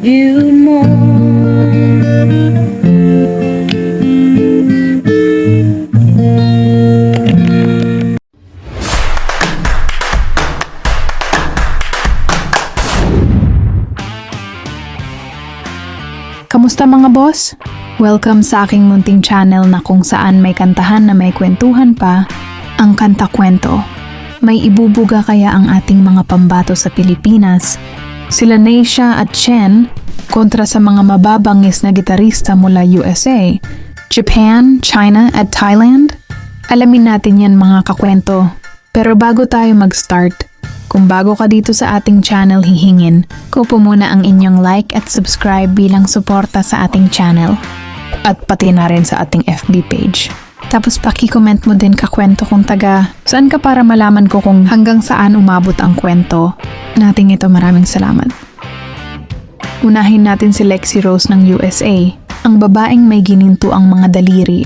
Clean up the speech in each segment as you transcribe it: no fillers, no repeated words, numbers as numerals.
you more. Kamusta mga boss? Welcome sa aking munting channel na kung saan may kantahan na may kwentuhan pa, ang Kanta Kwento. May ibubuga kaya ang ating mga pambato sa Pilipinas, sila Neisha at Chen, kontra sa mga mababangis na gitarista mula USA, Japan, China at Thailand? Alamin natin yan mga kakwento. Pero bago tayo mag-start, kung bago ka dito sa ating channel, hihingin ko po muna ang inyong like at subscribe bilang suporta sa ating channel at pati na rin sa ating FB page. Tapos paki-comment mo din kakwento kung taga saan ka para malaman ko kung hanggang saan umabot ang kwento nating ito. Maraming salamat. Unahin natin si Lexi Rose ng USA, ang babaeng may gininto ang mga daliri.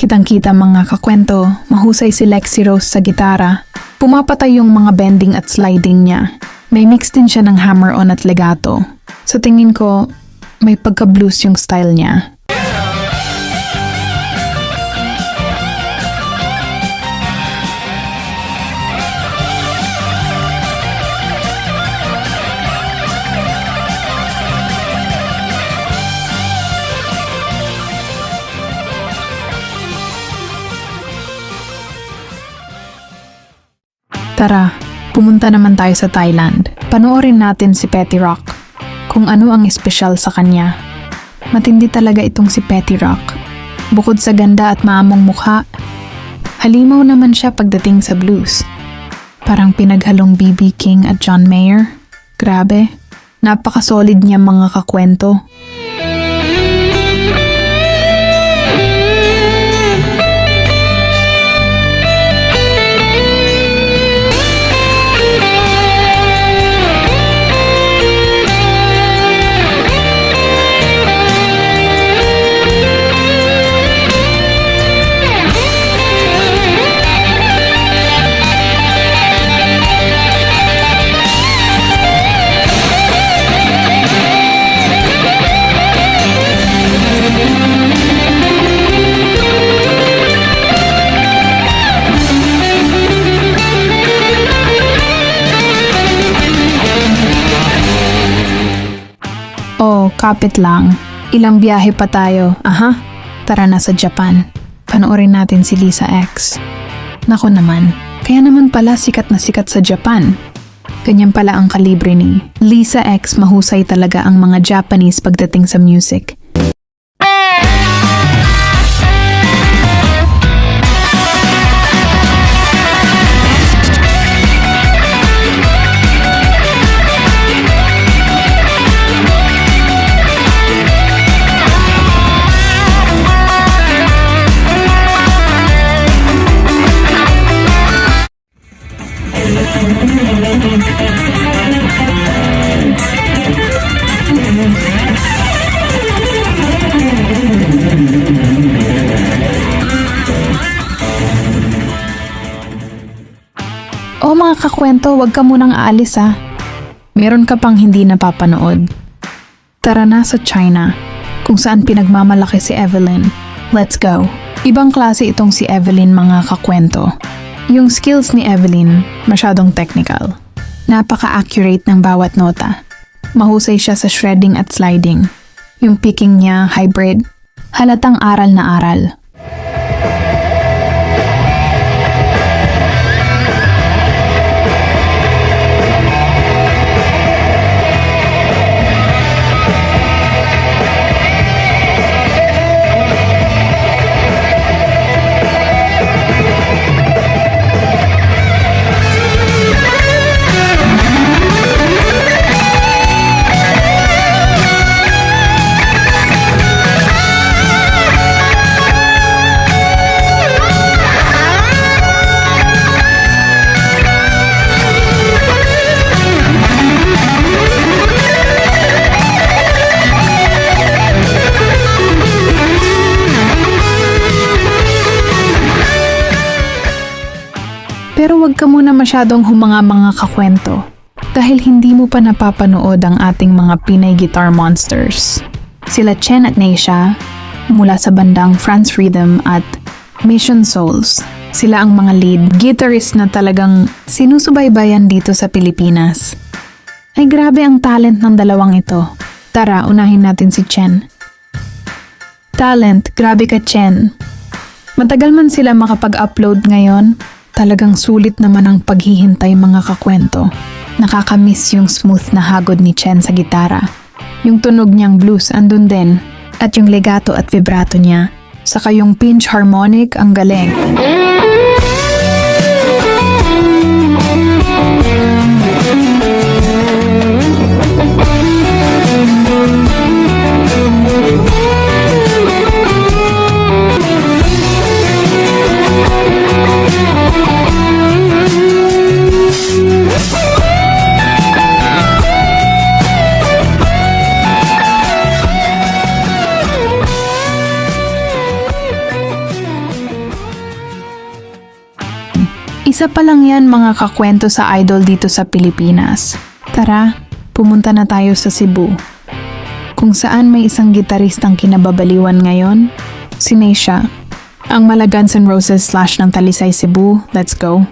Kitang-kita mga kakwento, mahusay si Lexi Rose sa gitara. Pumapatay yung mga bending at sliding niya. May mix din siya ng hammer-on at legato. Sa tingin ko, may pagka-blues yung style niya. Tara, pumunta naman tayo sa Thailand. Panoorin natin si Petty Rock. Kung ano ang espesyal sa kanya. Matindi talaga itong si Petty Rock. Bukod sa ganda at maamong mukha, halimaw naman siya pagdating sa blues. Parang pinaghalong B.B. King at John Mayer. Grabe, napaka-solid niya mga kakwento. Kapit lang. Ilang biyahe pa tayo. Aha, tara na sa Japan. Panoorin natin si Lisa X. Nako naman, kaya naman pala sikat na sikat sa Japan. Ganyan pala ang kalibre ni Lisa X. Mahusay talaga ang mga Japanese pagdating sa music. O mga kakwento, wag ka munang aalis ha. Meron ka pang hindi napapanood. Tara na sa China, kung saan pinagmamalaki si Evelyn. Let's go. Ibang klase itong si Evelyn mga kakwento. Yung skills ni Evelyn, masyadong technical. Napaka-accurate ng bawat nota. Mahusay siya sa shredding at sliding. Yung picking niya, hybrid. Halatang aral na aral. Pero wag ka muna masyadong humanga mga kakwento. Dahil hindi mo pa napapanood ang ating mga Pinay Guitar Monsters. Sila Chen at Neisha, mula sa bandang France Rhythm at Mission Souls. Sila ang mga lead guitarist na talagang sinusubaybayan dito sa Pilipinas. Ay grabe ang talent ng dalawang ito. Tara, unahin natin si Chen. Talent, grabe ka Chen. Matagal man sila makapag-upload ngayon, talagang sulit naman ang paghihintay mga kakwento. Nakakamiss yung smooth na hagod ni Chen sa gitara. Yung tunog niyang blues andun din, at yung legato at vibrato niya. Saka yung pinch harmonic ang galing. Isa pa lang yan mga kakwento sa idol dito sa Pilipinas. Tara, pumunta na tayo sa Cebu. Kung saan may isang gitaristang kinababaliwan ngayon, si Neisha. Ang mala Guns N' Roses / ng Talisay Cebu, let's go!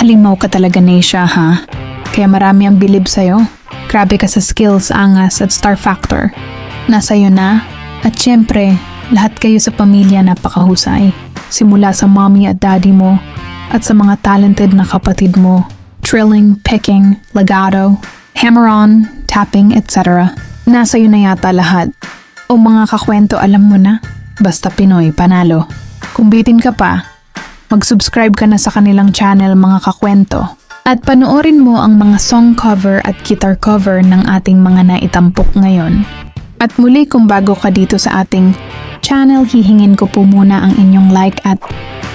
Halimaw ka talaga Neisha ha? Kaya marami ang bilib sa'yo. Grabe ka sa skills, angas at star factor. Nasa'yo na. At syempre, lahat kayo sa pamilya napakahusay. Simula sa mommy at daddy mo at sa mga talented na kapatid mo. Trilling, picking, legato, hammer-on, tapping, etc. Nasa'yo na yata lahat. O mga kakwento alam mo na. Basta Pinoy, panalo. Kung bitin ka pa, mag-subscribe ka na sa kanilang channel mga kakwento at panoorin mo ang mga song cover at guitar cover ng ating mga naitampok ngayon. At muli kung bago ka dito sa ating channel, hihingin ko po muna ang inyong like at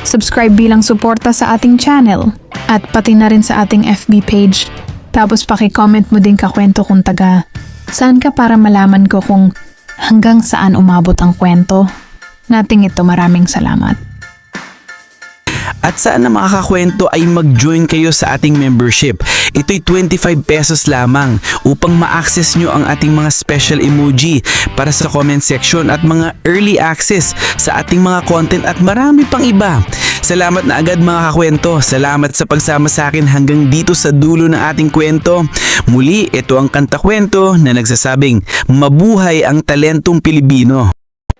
subscribe bilang suporta sa ating channel at pati na rin sa ating FB page. Tapos paki-comment mo din kakwento kung taga saan ka para malaman ko kung hanggang saan umabot ang kwento nating ito. Maraming salamat. At sana mga kakwento ay mag-join kayo sa ating membership. Ito'y 25 pesos lamang upang ma-access nyo ang ating mga special emoji para sa comment section at mga early access sa ating mga content at marami pang iba. Salamat na agad mga kakwento. Salamat sa pagsama sa akin hanggang dito sa dulo ng ating kwento. Muli, ito ang Kanta Kwento na nagsasabing mabuhay ang talentong Pilipino.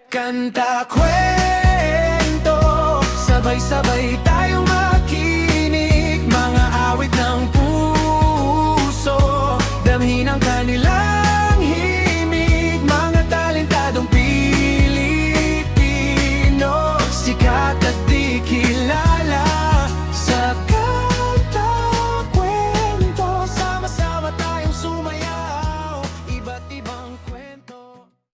Kanta kwento, sabay-sabay